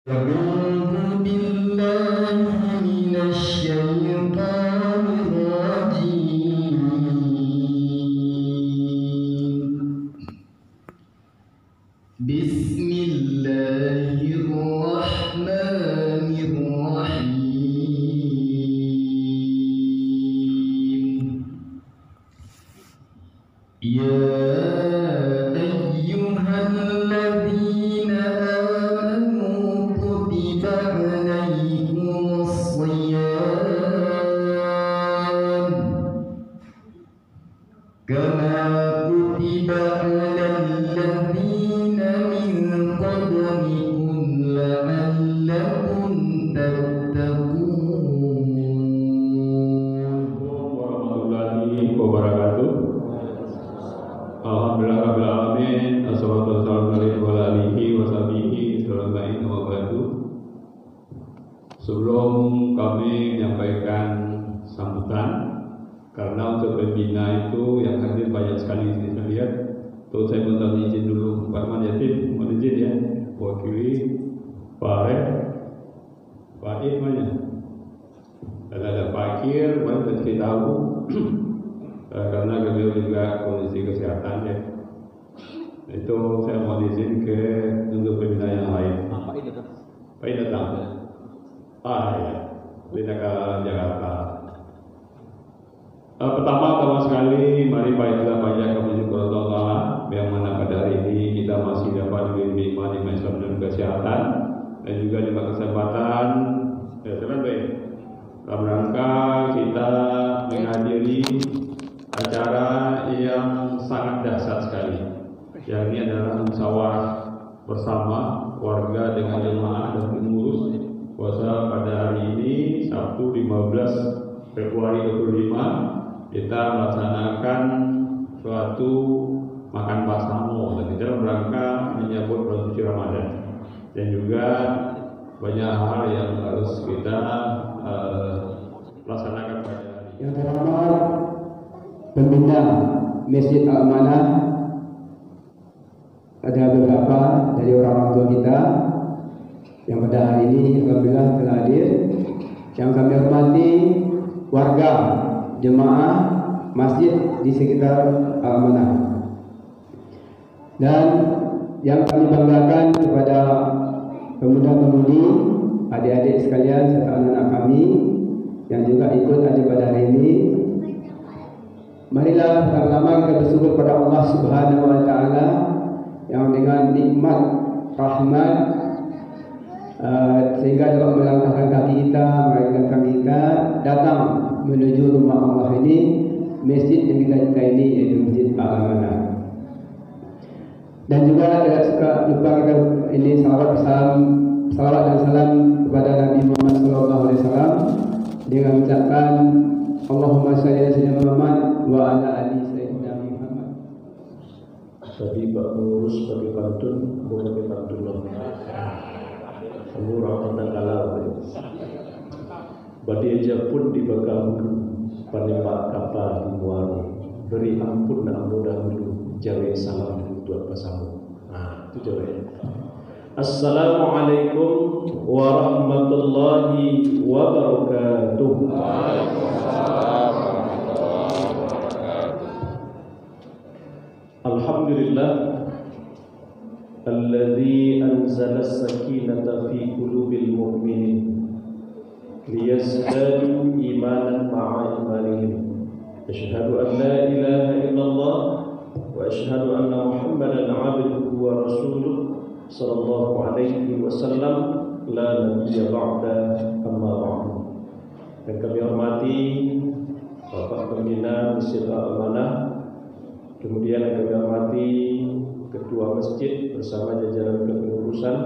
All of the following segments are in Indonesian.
أعوذ بالله من الشيطان الرجيم بسم الله الرحمن الرحيم يا أيها الذين آمنوا كتب عليكم الصيام كما كتب على الذين من قبلكم لعلكم تتقون. Warahmatullahi wabarakatuh. Alhamdulillah rabbil alamin. Assalatu wassalamu ala alihi wa sahbihi wa ba'du. Sebelum kami menyampaikan sambutan, karena untuk pembina itu yang hadir banyak sekali di sini saya lihat. Tuh saya minta izin dulu Pak Man Yatim, mohon izin ya, wakili Pak Rek, Pak Imanya, dan ada Pak Kir, banyak kita tahu. Karena beliau juga kondisi kesehatan ya, itu saya mohon izin ke untuk pembina yang lain. Pak ini datang. Ya, pindah ke Jakarta. Pertama sekali, mari baiklah banyak kami syukur Allah yang mana pada hari ini kita masih dapat diberi nikmat Islam dan kesehatan, dan juga di kesempatan dalam rangka kita menghadiri acara yang sangat dahsyat sekali, yang ini adalah musyawarah bersama warga dengan jemaah dan pengurus puasa pada hari ini Sabtu 15 Februari 25 kita melaksanakan suatu makan bersama dan kita dalam rangka menyambut bulan suci Ramadan, dan juga banyak hal yang harus kita laksanakan pada hari ini. Yang terhormat pembina Masjid Al-Amanah, ada beberapa dari orang tua kita yang pada hari ini alhamdulillah telah hadir. Yang kami hormati warga jemaah masjid di sekitar Al-Amanah, dan yang kami banggakan kepada pemuda-pemudi, adik-adik sekalian serta anak-anak kami yang juga ikut hadir pada hari ini. Marilah pertama kita bersyukur kepada Allah Subhanahu wa taala yang dengan nikmat rahmat sehingga dapat melangkahkan kaki kita, mengayunkan kita datang menuju rumah Allah ini, masjid yang kita ini, yaitu Masjid Al-Amanah. Dan juga tidak suka lupa kita ini salawat dan salam kepada Nabi Muhammad SAW dengan mengucapkan Allahumma shalli ala sayyidina Muhammad wa ala ali sayyidina Muhammad. Tadi Pak Pengurus pakai pantun, bukan pakai pantun loh. Murah tentang kalau Badia pun dibakar dulu, panempak kapal di muara. Beri ampun nak mudah dulu, jawa salam untuk pasamu. Nah, itu jawabnya. Assalamualaikum warahmatullahi wabarakatuh. Alhamdulillah alladzi anzala as-sakinata fi qulubil mu'minin liyazdadu imanan ma'a imanihim. Asyhadu an la ilaha illallah wa asyhadu anna Muhammadan 'abduhu wa rasuluh sallallahu alaihi wasallam la nabiyya ba'da amma ba'du. Dan kami hormati Bapak Pembina Masjid Al-Amanah, kemudian kami hormati Ketua Masjid bersama jajaran kepengurusan,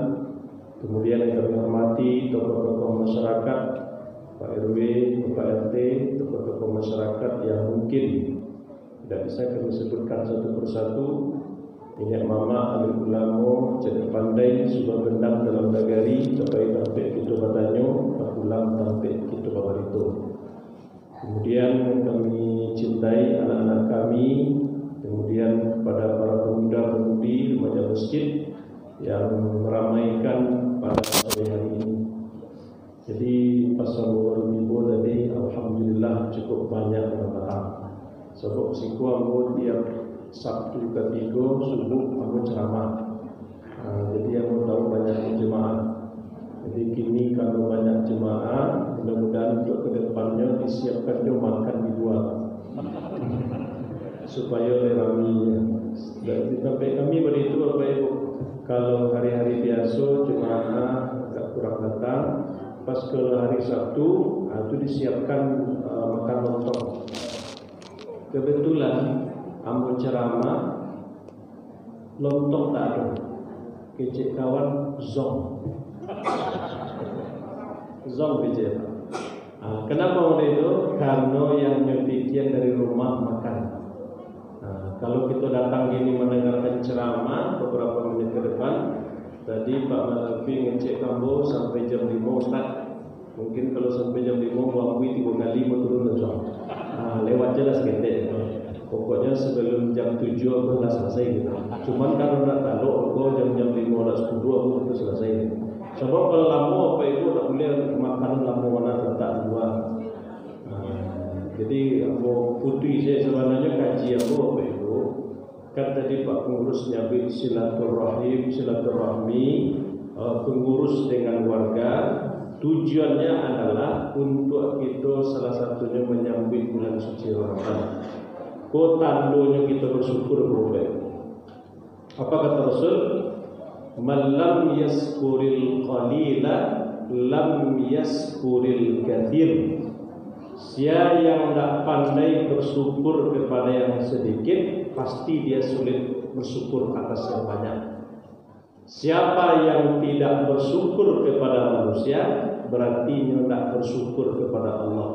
kemudian kami hormati tokoh-tokoh masyarakat, Pak RW, Pak RT, tokoh-tokoh masyarakat yang mungkin tidak bisa kami sebutkan satu persatu. Ini Mama Alim Ulamo, Cedek Pandai, Subah Gendang dalam Nagari, Capai Tampik Kitu Batanyo, Pakulam Tampik Kitu Babarito. Kemudian kami cintai anak-anak kami, kemudian pada para pemuda-pemudi remaja masjid yang meramaikan pada sore hari Sebab siku ambo tiap Sabtu ketiga subuh ambo ceramah. Jadi ambo tahu banyak jemaah. Jadi kini kalau banyak jemaah, mudah-mudahan untuk kedepannya disiapkan jom makan di luar supaya leraminya. Dan sampai kami begitu Bapak Ibu. Kalau hari-hari biasa jemaah agak kurang datang, pas ke hari Sabtu itu disiapkan makan lontong. Kebetulan ambo ceramah lontong tak ada. Kecik kawan zong kecik. Kenapa waktu itu? Karena yang nyepikian dari rumah makan. Kalau kita datang gini mendengarkan ceramah beberapa menit ke depan, tadi Pak Malafi ngecek kambo sampai jam 5 Ustaz. Mungkin kalau sampai jam 5 buangui 3 kali mau turun zong. Lewat jelas ketek. Pokoknya sebelum jam 7 aku dah selesai gitu. Cuman kalau nak tahu aku jam 5 dah 10 aku itu selesai. Sebab kalau lama apa itu tak boleh makan lama mana tak dua. Jadi aku putih saya sebenarnya kaji aku apa itu. Kan tadi Pak pengurus nyabit silaturahmi, pengurus dengan warga. Tujuannya adalah untuk kita salah satunya menyambut bulan suci Ramadan. Kau tandonya kita bersyukur berubah. Apa kata Rasul? Man lam yaskuril qalila lam yaskuril kathir. Siapa yang tak pandai bersyukur kepada yang sedikit, pasti dia sulit bersyukur atas yang banyak. Siapa yang tidak bersyukur kepada manusia, berarti dia tidak bersyukur kepada Allah.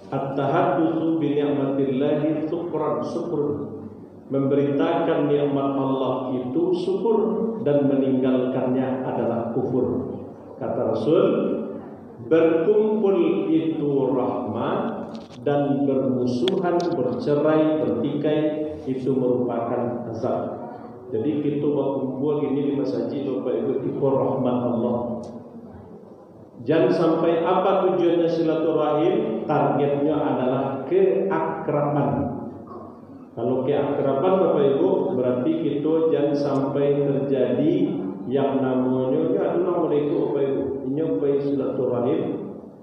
At-tahaddusu bi ni'matillahi syukrun. Memberitakan nikmat Allah itu syukur dan meninggalkannya adalah kufur. Kata Rasul, berkumpul itu rahmat dan bermusuhan, bercerai, bertikai itu merupakan azab. Jadi kita berkumpul ini di masjid Bapak Ibu itu rahmat Allah. Jangan sampai apa tujuannya silaturahim, targetnya adalah keakraban. Kalau keakraban Bapak Ibu berarti kita jangan sampai terjadi yang namanya adalah mereka Bapak Ibu ini apa silaturahim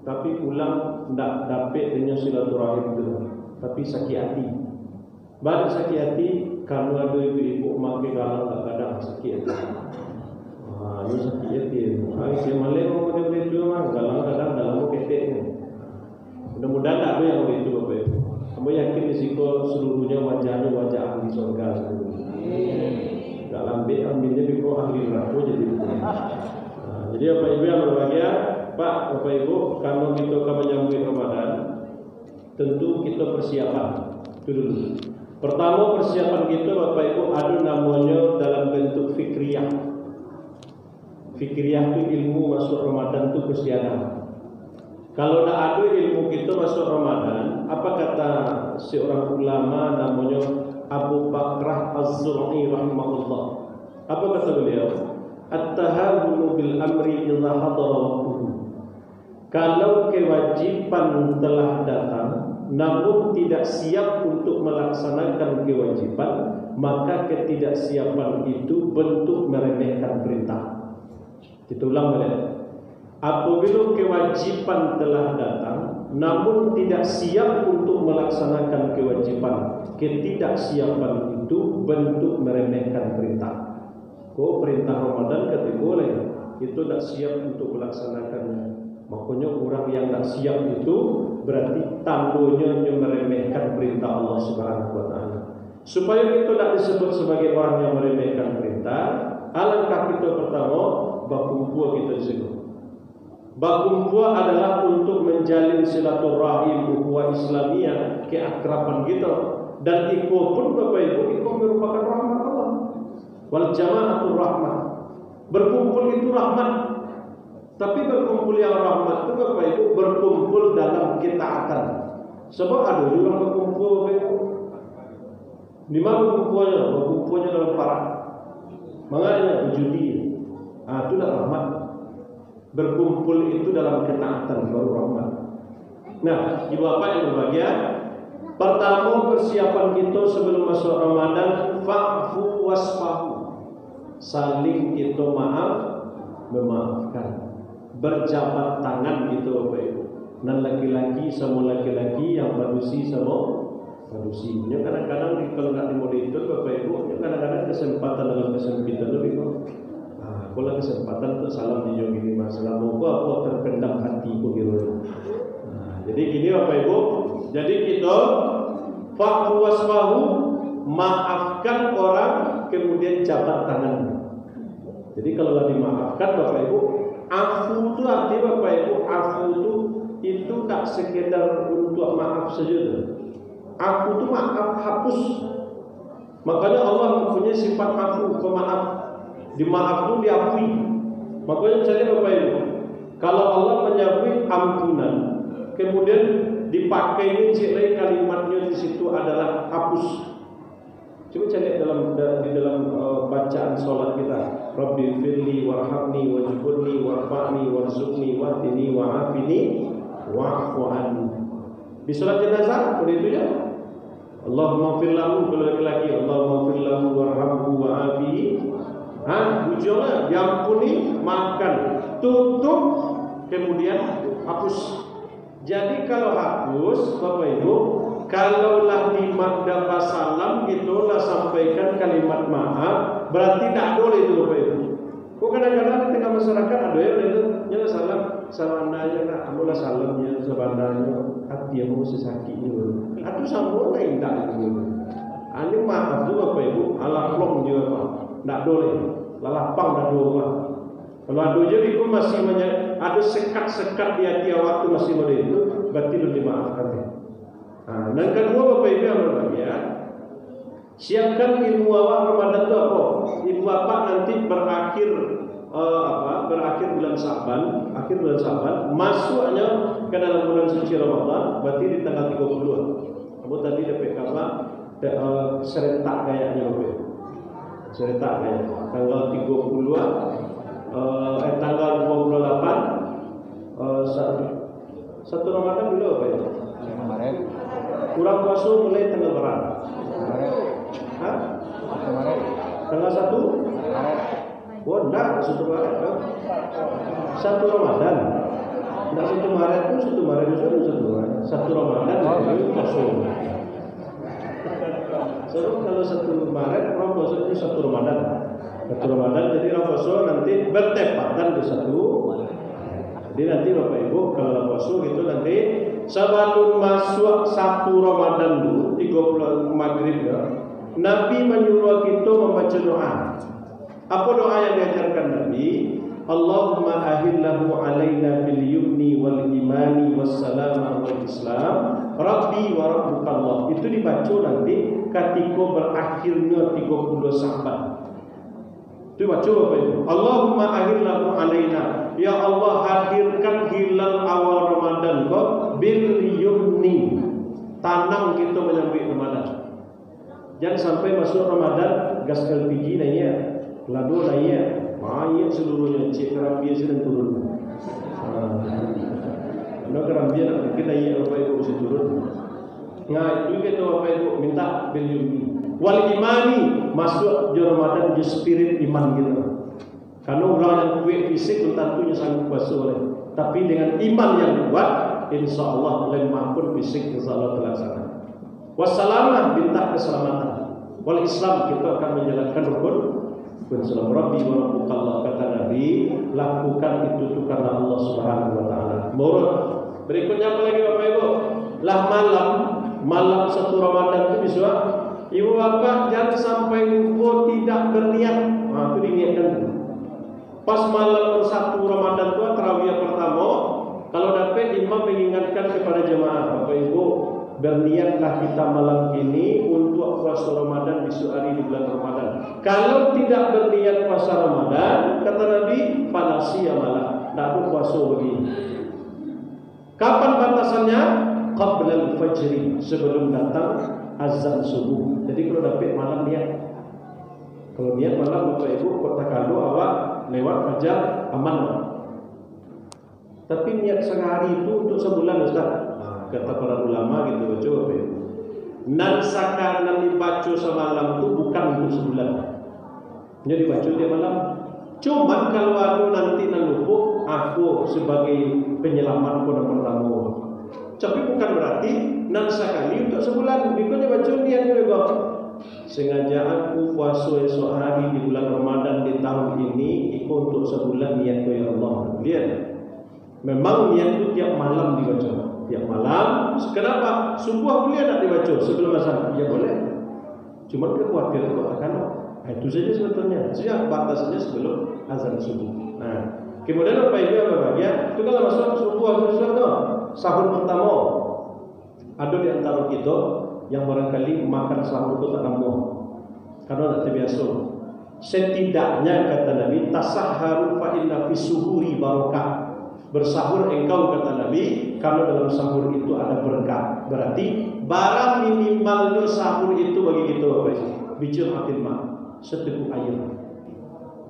tapi pulang tidak dapat dengan silaturahim itu, tapi sakit hati. Balik sakit hati kalau ada ibu-ibu makin galau kadang sakit hati. Ini sakit hati. Saya malah mau dia itu mah galau kadang dalam keteknya. Mudah-mudahan tak ada yang begitu Bapak Ibu. Kamu yakin risiko seluruhnya wajahnya wajah ahli surga seluruhnya. Tak lambat ambilnya biko ahli neraka jadi. Jadi Bapak Ibu yang berbahagia, Pak, Bapak Ibu, kalau kita akan menyambut Ramadan, tentu kita persiapan. Itu dulu. Pertama persiapan kita Bapak Ibu ada namanya dalam bentuk fikriyah. Fikriyah itu ilmu masuk Ramadan itu kesianan. Kalau tak ada ilmu kita masuk Ramadan, apa kata seorang ulama namanya Abu Bakrah Az-Zur'i rahimahullah. Apa kata beliau? At-tahawunu bil amri idza hadara waqtuhu. Kalau kewajiban telah datang namun tidak siap untuk melaksanakan kewajiban, maka ketidaksiapan itu bentuk meremehkan perintah. Kita ulang balik. Apabila kewajiban telah datang namun tidak siap untuk melaksanakan kewajiban, ketidaksiapan itu bentuk meremehkan perintah. Kau perintah Ramadan kata boleh, itu tidak siap untuk melaksanakannya. Makanya orang yang tidak siap itu berarti tandanya meremehkan perintah Allah Subhanahu Wa Taala. Supaya kita tidak disebut sebagai orang yang meremehkan perintah, alangkah kita pertama bakumpul kita disebut. Bakumpul adalah untuk menjalin silaturahim ukhuwah Islamiyah, keakraban kita, dan iko pun Bapak Ibu, iko merupakan rahmat Allah. Wal jama'atul rahmat. Berkumpul itu rahmat. Tapi berkumpul yang rahmat itu Bapak Ibu berkumpul dalam ketaatan. Sebab ada orang berkumpul Bapak Ibu. Di mana berkumpulnya? Berkumpulnya dalam parak. Makanya judi. Itulah rahmat. Berkumpul itu dalam ketaatan baru rahmat. Nah, ibu bapak yang berbahagia, Pertama, persiapan kita sebelum masuk Ramadan, fa'fu wasfahu. Saling kita memaafkan. Berjabat tangan gitu Bapak Ibu. Dan laki-laki sama laki-laki yang manusia sama manusia. Kadang-kadang kalau nggak dimonitor Bapak Ibu, kadang-kadang kesempatan dengan kesempitan lebih kok. Kalau kesempatan untuk salam di jom ini masalah mau apa terpendam hati begitu. Jadi gini Bapak Ibu, jadi kita fa'fu wasfahu, maafkan orang kemudian jabat tangan. Jadi kalau nggak dimaafkan Bapak Ibu, afu itu artinya Bapak Ibu, afu itu tak sekedar untuk maaf saja. Afu itu maaf hapus. Makanya Allah mempunyai sifat afu, pemaaf. Dimaaf itu diakui. Makanya cari Bapak Ibu, kalau Allah menyebut ampunan, kemudian dipakai ini kalimatnya di situ adalah hapus. Coba cari di dalam bacaan sholat kita. Rabbi firli warhamni wajibuni warfa'ni warzuqni wahdini wa'afini wa'fu anni. Di sholat jenazah boleh itu ya. Allahumma fir lahu, kalau laki-laki Allahumma fir lahu warhamhu wa'afihi. Ujungnya diampuni, maafkan, tutup, kemudian hapus. Jadi kalau hapus Bapak Ibu, kalaulah di makdaba salam itulah sampaikan kalimat maaf, berarti tak boleh itu Bapak Ibu. Kok kadang-kadang di tengah masyarakat ada yang itu nyala salam sabananya nak amula salamnya sabananya hati yang mau sesakitnya atau sambung lain tak itu. Ini maaf tu Bapak Ibu, ala plong juga Pak. Tak boleh, lalapang dah doa. Kalau ada jadi itu masih banyak, ada sekat-sekat di hati awak tu masih boleh itu, berarti lebih dimaafkan. Dan kedua Bapak Ibu yang berbahagia, siapkan ilmu awak Ramadan itu apa? Ilmu apa nanti berakhir bulan Syaban, akhir bulan Syaban, masuknya ke dalam bulan suci Ramadan, berarti di tanggal 30. Kamu tadi dapat kabar serentak kayaknya Bapak Ibu. Serentak kayak tanggal 30-an, tanggal 28 satu Ramadan dulu apa ya? Kemarin. Kurang puasa mulai tanggal berapa? Kemarin. Tanggal 1? Kemarin. Oh, enggak, 1 Maret kan? 1 Ramadan. Enggak 1 Maret pun 1 Maret itu 1 Ramadan itu puasa. So, kalau 1 Maret orang puasa itu 1 Ramadan. 1 Ramadan jadi orang puasa nanti bertepatan di 1. Jadi nanti Bapak Ibu kalau puasa gitu nanti sebelum masuk 1 Ramadan dulu 30 maghrib ya. Nabi menyuruh kita membaca doa. Apa doa yang diajarkan Nabi? Allahumma ahillahu alaina bil yumni wal imani was salama wal islam rabbi wa rabbukallah. Itu dibaca nanti ketika berakhirnya 30 Sya'ban. Itu baca Bapak Ibu. Allahumma ahillahu alaina. Ya Allah, hadirkan hilal awal Ramadan kok bil yumni. Tanam kita menyambut Ramadan. Jangan sampai masuk Ramadan gas LPG naiknya, lado naiknya, banyak seluruhnya cek kerambia sedang turun. Karena kerambia nak mungkin naik Bapak Ibu mesti turun. Nah itu kita Bapak Ibu minta bil yumni. Wal imani, masuk di Ramadan di spirit iman kita. Karena orang yang kuat fisik tentunya sanggup puasa oleh. Tapi dengan iman yang kuat, insya Allah lemah pun fisik insya Allah terlaksana. Wassalamah, minta keselamatan. Wal Islam, kita akan menjalankan rukun Islam. Rabbi wa rabbukallah, kata Nabi, lakukan itu karena Allah Subhanahu wa taala. Berikutnya apa lagi Bapak Ibu? Lah malam 1 Ramadan itu bisa Ibu Bapak jangan sampai lupa tidak berniat. Itu diniatkan dulu. Pas malam 1 Ramadan itu tarawih pertama, kalau dapat imam mengingatkan kepada jemaah, Bapak Ibu, berniatlah kita malam ini untuk puasa Ramadan di hari di bulan Ramadan. Kalau tidak berniat puasa Ramadan, kata Nabi, pada siamalah, tidak puasa begini. Kapan batasannya? Qablal fajri, sebelum datang azan subuh. Jadi kalau dapat malam niat. Kalau niat malam Bapak Ibu kota kalau awak lewat fajar aman. Tapi niat sehari itu untuk sebulan Ustaz. Kata para ulama gitu, coba Bapak Ibu. nan saka nan dibaca semalam itu bukan untuk sebulan. Jadi dibaca tiap malam. Cuma kalau aku nanti nan lupa, aku sebagai penyelamat pun pertama. Tapi bukan berarti nan sekali untuk sebulan. Bikanya baca niat juga. Sengaja aku puasa esok hari di bulan Ramadan di tahun ini ikut untuk sebulan niat ya Allah. Lihat. Memang niat itu tiap malam dibaca. Tiap malam. Kenapa? Subuh boleh tak dibaca sebelum azan? Ya boleh. Cuma khawatir kok akan. Itu saja sebetulnya. Sejak batasnya sebelum azan subuh. Nah, kemudian apa itu apa bagian? Itu kalau masuk subuh atau sahur pertama. Ada di antara kita yang barangkali makan sahur itu tak nambah karena tak terbiasa. Setidaknya kata Nabi, tasahharu fa inna fi suhuri barakah. Bersahur engkau kata Nabi, kalau dalam sahur itu ada berkah. Berarti barang minimalnya sahur itu bagi kita apa sih? Bijil atil ma, seteguk air.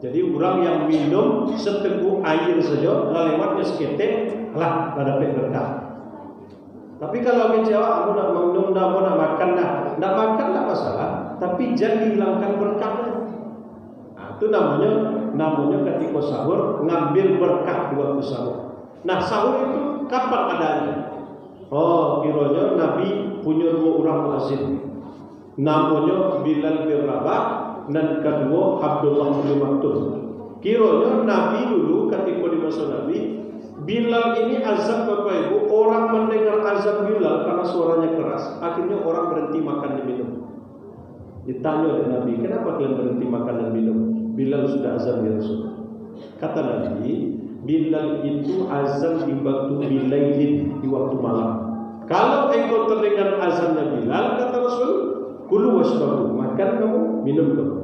Jadi orang yang minum seteguk air saja, lewatnya seketek, lah dapat berkah. Tapi kalau kecewa, aku nak minum dah, aku nak makan dah, nak makan tak masalah, tapi jangan hilangkan berkahnya. Nah, itu namanya ketika sahur ngambil berkah di waktu sahur. Nah, sahur itu kapan adanya? Oh, kiranya Nabi punya 2 orang muazzin. Namanya Bilal bin Rabah dan kedua Abdullah bin Maktum. Kiranya Nabi dulu ketika di masa Nabi, Bilal ini azab Bapak Ibu, orang mendengar azab Bilal karena suaranya keras, akhirnya orang berhenti makan dan minum. Ditanya oleh Nabi, kenapa kalian berhenti makan dan minum? Bilal sudah azab ya Rasul. Kata Nabi, Bilal itu azan di waktu bilailin, di waktu malam. Kalau engkau terdengar azannya Bilal, kata Rasul, kulu wasbahu, makan kamu, minum kamu.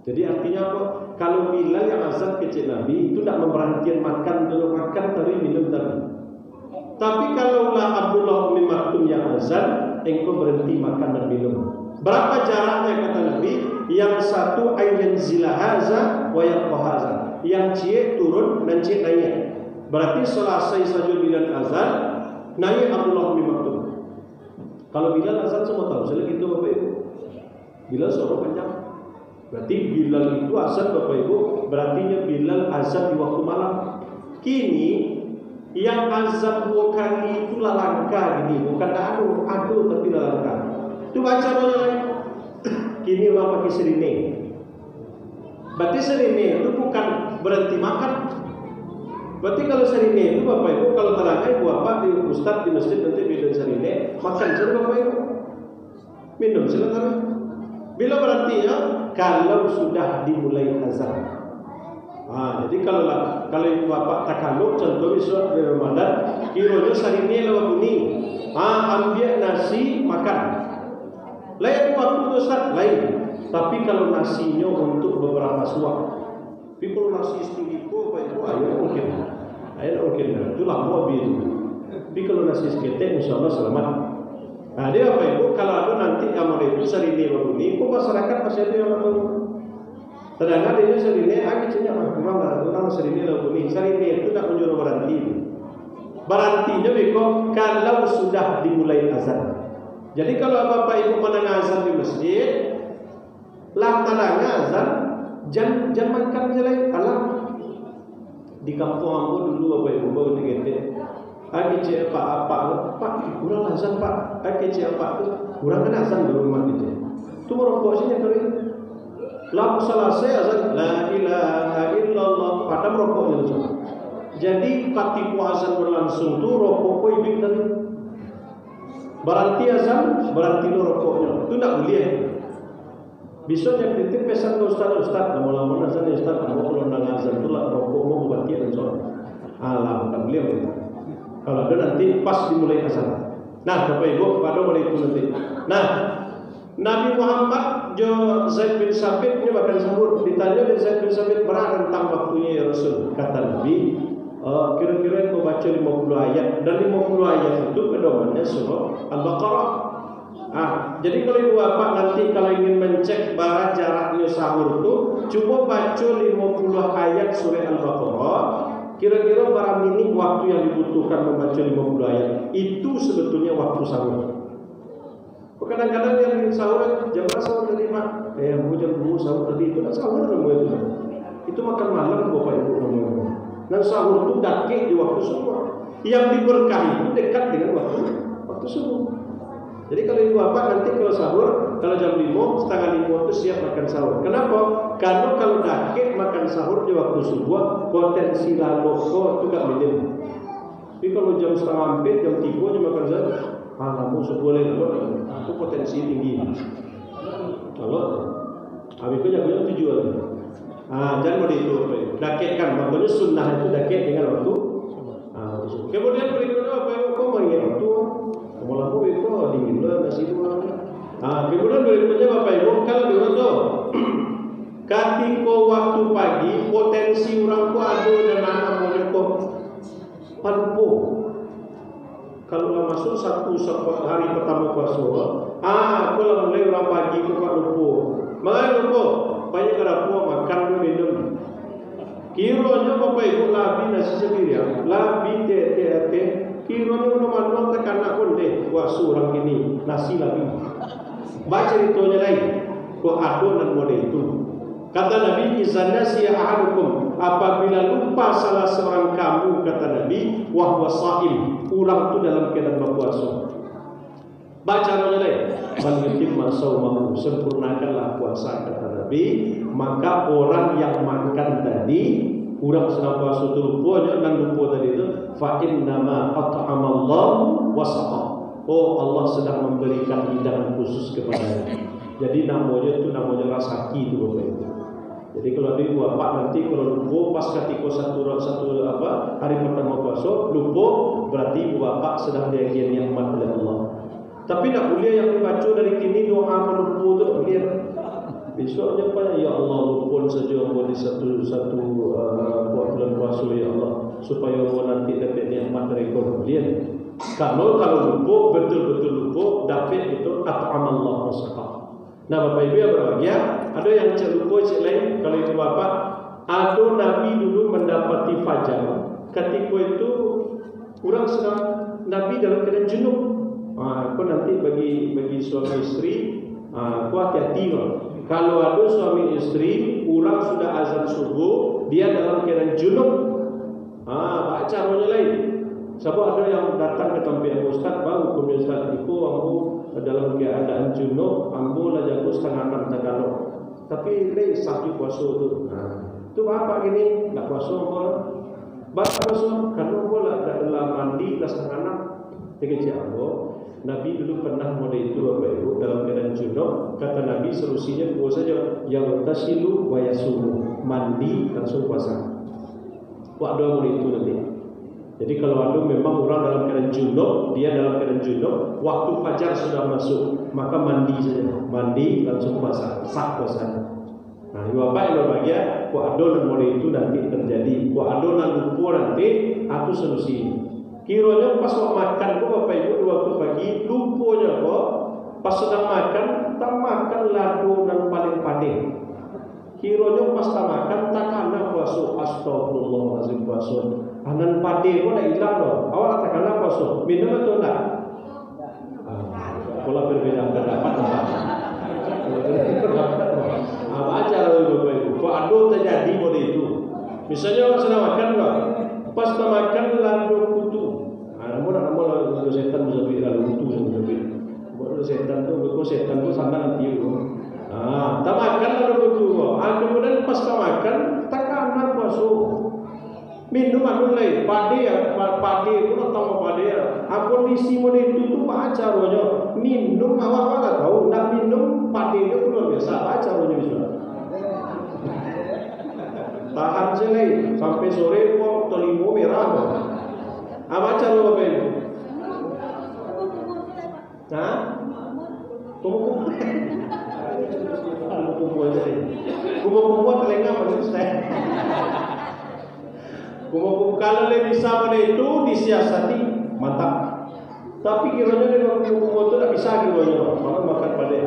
Jadi artinya apa? Kalau Bilal yang azan kecil Nabi itu tidak memperhatikan makan dulu makan tadi minum tadi. Tapi kalaulah Abdullah bin Maktum yang azan, engkau berhenti makan dan minum. Berapa jaraknya kata Nabi? Yang satu ayat zilahaza wa yaqahaza. Yang cie turun dan cie naik. Berarti selesai saja Bilal azan, naik Abdullah bin Maktum. Kalau Bilal azan semua tahu, saya gitu Bapak Ibu. Bilal suara panjang. Berarti Bilal itu azan Bapak Ibu, berarti Bilal azan di waktu malam. Kini yang azan 2 kali itu langka gini, bukan adu tapi langka. Itu baca mana? Kini orang pakai serine. Berarti serine itu bukan berhenti makan. Berarti kalau serine itu Bapak Ibu, kalau terangkai Bapak di ustaz di masjid nanti bilang serine, makan saja Bapak Ibu. Minum silakan. Bila berarti ya kalau sudah dimulai azan. Jadi kalau Bapak takaluk contoh besok di Ramadan, kiranya sarine lawa bunyi. Ambil nasi makan. Lain waktu Ustaz lain. Tapi kalau nasinya untuk beberapa suap. Tapi kalau nasi setinggi itu Bapak Ibu ayo mungkin. Itu lama itu. Tapi kalau nasi seketek insyaallah selamat. Nah, dia Bapak Ibu kalau ada nanti amal itu sarine lawa bunyi, kok masyarakat masih ada yang tahu. Sedangkan dia sarine akhirnya memang orang sarine lawa bunyi. Sarine itu tak menyuruh berhenti. Berhentinya beko kalau sudah dimulai azan. Jadi kalau Bapak Ibu mendengar azan di masjid, lantarannya azan, jangan makan jelek alam. Di kampung aku dulu Bapak Ibu baru digete. Akhirnya Pak kurang azan Pak. Akhirnya Pak tu kurang kan azan di rumah kita. Tu merokok sini kali. Lalu selesai azan, la ilaha illallah. Pada merokoknya tu. Jadi ketika azan berlangsung tu rokok kau ibik tadi. Berhenti azan, berhenti rokoknya. Itu tak boleh. Besoknya kritik pesan ke Ustaz, lama-lama azan ya Ustaz, kamu kalau nak azan tu lah rokok mau berhenti dan soal. Alah, tak boleh. Kalau ada nanti pas dimulai azan. Nah, Bapak Ibu, pada mulai itu nanti. Nah, Nabi Muhammad jo Zaid bin Sabit ini bahkan sahur ditanya dari Zaid bin Sabit berapa tentang waktunya ya Rasul. Kata Nabi, kira-kira kau baca 50 ayat dan 50 ayat itu pedomannya surah Al-Baqarah. Jadi kalau ibu bapak nanti kalau ingin mencek bara jaraknya sahur itu, coba baca 50 ayat surah Al-Baqarah. Kira-kira barang ini waktu yang dibutuhkan membaca 50 ayat itu sebetulnya waktu sahur. Kadang-kadang yang sahur jam sahur tadi Pak, Bu jam 2 sahur tadi itu kan sahur namanya itu. Itu makan malam Bapak Ibu namanya. Dan sahur itu dakik di waktu subuh. Yang diberkahi itu dekat dengan waktu subuh. Jadi kalau ibu bapak nanti kalau sahur, kalau jam 5, setengah 5 itu siap makan sahur. Kenapa? Karena kalau dakik makan sahur di waktu subuh, potensi laloko itu gak minim. Tapi kalau jam setengah 4, jam 3 aja makan sahur, kamu seboleh itu potensi tinggi. Kalau habis itu jadinya tujuan. Jangan mau dihitung. Dakikkan, makanya sunnah itu dakik dengan waktu. Kemudian berikutnya apa yang kau mengingat waktu? Mulaku itu dingin lah nasi dua. Kemudian berikutnya Bapak Ibu kalau diurut ketika waktu pagi potensi orang tu ada dan anak muda kok panpo. Kalau lah masuk satu hari pertama puasa, kalau mulai orang pagi tu pak lupa. Mana lupa? Banyak ada puak makan minum. Kiranya Bapak Ibu labi nasi sendiri, labi tete. Kiranya mana tekanak pun deh puasa orang ini nasi lagi. Baca ceritanya lain. Kau adonan model itu. Kata Nabi, izan nasiya ahadukum, apabila lupa salah seorang kamu, kata Nabi, wahwa sha'im, orang itu dalam keadaan berpuasa. Baca ceritanya lain. Man yutimma shaumahu, sempurnakanlah puasa, kata Nabi. Maka orang yang makan tadi, orang sedang puasa itu lupanya dan lupa tadi itu, fa innama at'amallahu wa saqa. Oh, Allah sedang memberikan hidangan khusus kepadanya. Jadi namanya rasaki itu Bapak Ibu. Jadi kalau di bapak nanti kalau lupa pas ketika satu hari pertama puasa lupa, berarti bapak sedang diajian nikmat oleh Allah. Tapi tak boleh yang dibaca dari kini doa melupa itu boleh. Besoknya apa ya Allah lupa saja buat di satu buat bulan puasa ya Allah supaya nanti dapat nikmat dari Dia. Kalau lupa betul-betul lupa dapat itu at'amallahu wasaqah. Nah Bapak Ibu yang berbahagia, ada yang lupa cik lain kalau itu Bapak, ada Nabi dulu mendapati fajar. Ketika itu orang sedang Nabi dalam keadaan junub. Aku nanti bagi suami istri, aku hati-hati loh. Kalau ada suami istri, orang sudah azan subuh, dia dalam keadaan junub, baca caranya lain. Sebab ada yang datang ke tempat Ustaz, baru hukumnya Ustaz, itu aku dalam keadaan junub, ambo lah jago setengah 6 Tagalog. Tapi lain sakit puasa tu. Itu apa gini? Tak puasa apa? Baca puasa, kalau bola dalam mandi lah setengah 6. Dia ambo. Nabi dulu pernah model itu Bapak Ibu dalam keadaan junub. Kata Nabi solusinya dua saja, yang tasilu wa yasumu, mandi langsung puasa. Waktu model itu nanti. Jadi kalau ada memang orang dalam keadaan junub, dia dalam keadaan junub, waktu fajar sudah masuk, maka mandi saja, mandi langsung puasa, sah puasa. Nah, Bapak yang berbahagia, kok adonan model itu nanti terjadi, kok adonan lupa nanti, aku solusi. Kiranya pas makan kok Bapak Ibu waktu pagi lupanya kok pas sedang makan tak makan ladu dan paling padeh. Kiranya pas tak makan tak kena puasa. Astagfirullahaladzim puasa. Anan padeh pun dah hilang loh. Awak tak kena puasa. Minum atau tak? Pola berbeda pendapat. Baca lah Bapak Ibu. Kok ada terjadi model itu. Misalnya orang sedang makan kok. Pas tak makan ladu kutu. Namun setan bisa beri lalu kutu bisa beri. Buat setan tu sana nanti. Tak makan lalu kutu. Kemudian pas tak makan tak kena puasa. Minum aku lain. Pade pun atau pade. Kondisi model itu tu baca rojo. Minum awak tak tahu. Nak minum pade dia pun luar biasa. Baca rojo bisa. Tahan selai sampai sore kok telimo merah kok. Baca lo Bapak Ibu. Kumpul aja deh. Kumpul telinga masih Ustaz. Kumpul kalau le bisa pada itu disiasati mantap. Tapi kiranya dengan kumpul itu tak bisa kiranya. Makan pada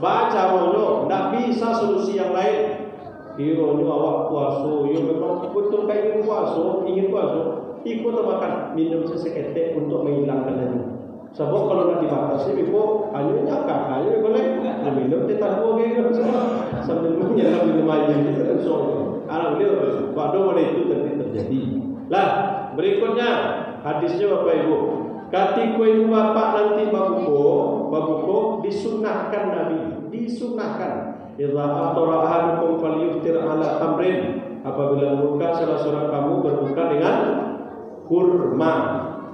baca rojo, tak bisa solusi yang lain. Kiranya awak puasa, yo memang betul kayak ingin puasa, ikut makan, minum seseketek untuk menghilangkan itu. Sebab kalau nak dibatasi, ibu hanya nyakak, hanya boleh minum dia tak boleh sambil menyerap minum air itu kan so. Anak beliau pada itu terjadi. Lah berikutnya hadisnya Bapak Ibu. Ketika ibu bapak nanti babuko disunahkan Nabi, disunahkan. Idza aftara ahadukum falyuftir ala tamrin. Apabila berbuka salah seorang kamu berbuka dengan kurma.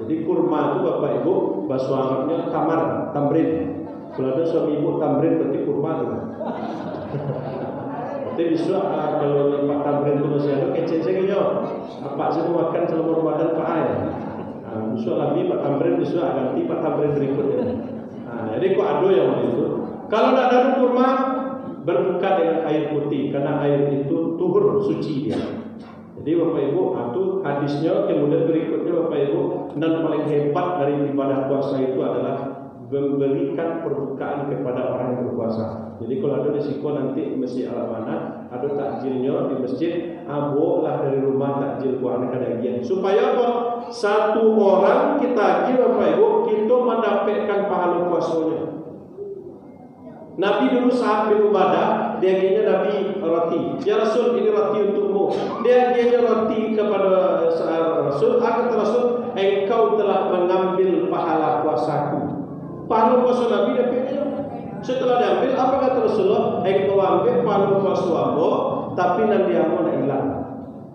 Jadi kurma itu Bapak Ibu bahasa Arabnya tamar, tamrin. Kalau ada suami ibu tamrin berarti kurma tu. Tapi bisa kalau Pak tamrin itu masih ada kecil saja. Apa saya makan selama Ramadan Pak Ai. Bisa lagi Pak tamrin bisa ganti Pak tamrin berikutnya. Jadi kok ada yang itu. Kalau tidak ada kurma berbuka dengan air putih karena air itu tuhur suci dia. Jadi Bapak Ibu, itu hadisnya. Kemudian berikutnya Bapak Ibu, dan paling hebat dari ibadah puasa itu adalah memberikan perbukaan kepada orang yang berpuasa. Jadi kalau ada risiko nanti masjid Al-Amanah ada takjilnya di masjid, bawalah dari rumah takjil Quran kadagian. Supaya apa? Satu orang kita agih Bapak Ibu, kita mendapatkan pahala puasanya. Nabi dulu saat beribadah, dia agihnya Nabi roti. Ya Rasul, ini roti untukmu. Dia agihnya roti kepada Rasul. Kata Rasul, engkau telah mengambil pahala puasaku. Pahala puasa Nabi dapatnya. Setelah diambil, apa kata Rasulullah? Engkau ambil pahala puasa aku, tapi nanti aku nak hilang.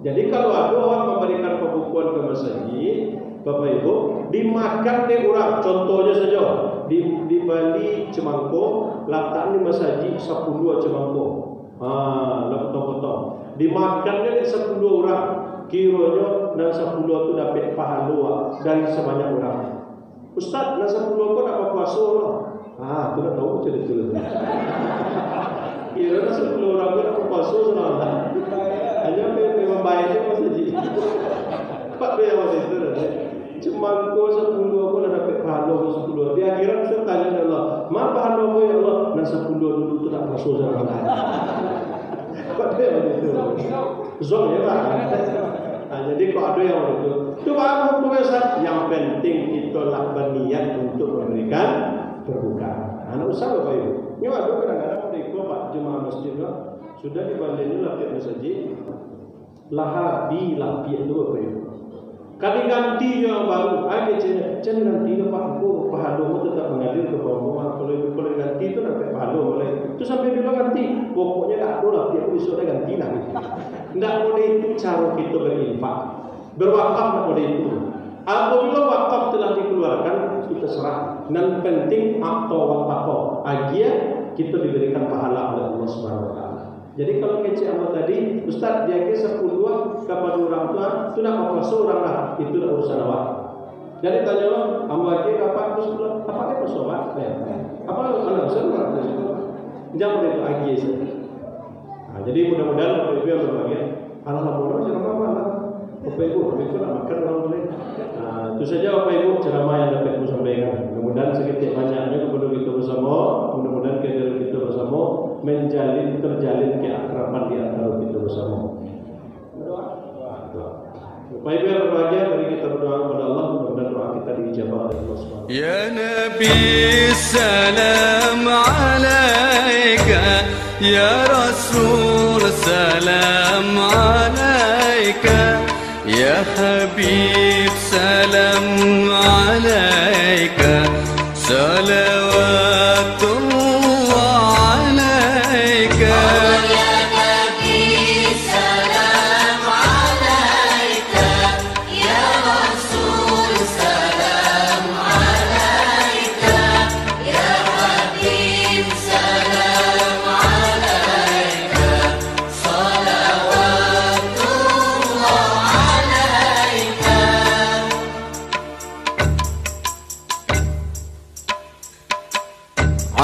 Jadi kalau ada orang memberikan pembukuan ke masjid, Bapak Ibu, dimakan deh orang. Contohnya saja, di Bali cemangko, letak di masjid 10 cemangko. Potong-potong. Dimakannya 10 orang. Kiranya dan 10 itu dapat pahala dari sebanyak orang. Ustaz, dan 10 aku dapat puasa lah. Tu dah tahu cerita itu. Kiranya 10 orang itu dapat puasa lah. Hanya memang baiknya masjid. Pak dia waktu itu dah. Cemangko 10 aku dah dapat pahala 10. Di akhirat saya tanya Allah, "Ma pahala aku ya Allah?" Dan 10 dulu tu tak puasa sama Allah. Pak dia waktu itu. Zon ya Pak. Jadi kok ada yang waktu itu. Coba aku biasa. Yang penting itulah berniat untuk memberikan perbukaan. Anak usaha Bapak Ibu. Ini ada kadang-kadang mereka Pak jemaah masjid sudah dibandingin lapik masjid. Lahabi lapik itu Bapak Ibu. Kali ganti yang baru, jangan ganti Pak aku pahala tetap mengalir ke bawah. Kalau ganti itu dapat pahala boleh. Itu sampai bilang ganti, pokoknya tak ada lah. Dia besok dah ganti lah. Tidak boleh itu cara kita berinfak, berwakaf tidak boleh itu. Apabila wakaf telah dikeluarkan, kita serah. Dan penting atau wakaf, agia kita diberikan pahala oleh Allah Subhanahu Wa Taala. Jadi kalau kecil amat tadi, Ustaz dia ke 10 kepada orang tua, itu nak apa seorang lah, itu dah urusan awak. Jadi tanya Allah, amba ke apa itu sekolah, apa ke pesawat? Apa anak sekolah? Jangan itu agi saja. Jadi mudah-mudahan Bapak Ibu yang berbahagia, alhamdulillah ceramah mana? Bapak Ibu nak makan orang boleh. Itu saja Bapak Ibu ceramah yang dapat saya sampaikan. Mudah-mudahan sedikit banyaknya kepada kita bersama, mudah-mudahan kita bersama terjalin keakraban di antara kita bersama. Bapak Ibu yang berbahagia, mari kita berdoa kepada Allah, mudah-mudahan doa kita diijabah oleh Allah Subhanahu wa taala. Ya Nabi salam alaika, ya Rasul salam alaika, ya Habib salam alaika, salawatullah alaika.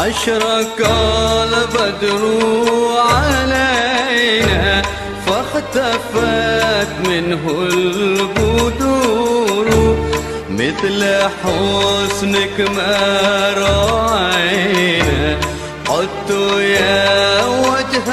أشرق البدر علينا فاختفت منه البدور مثل حسنك ما رأينا قدت يا وجه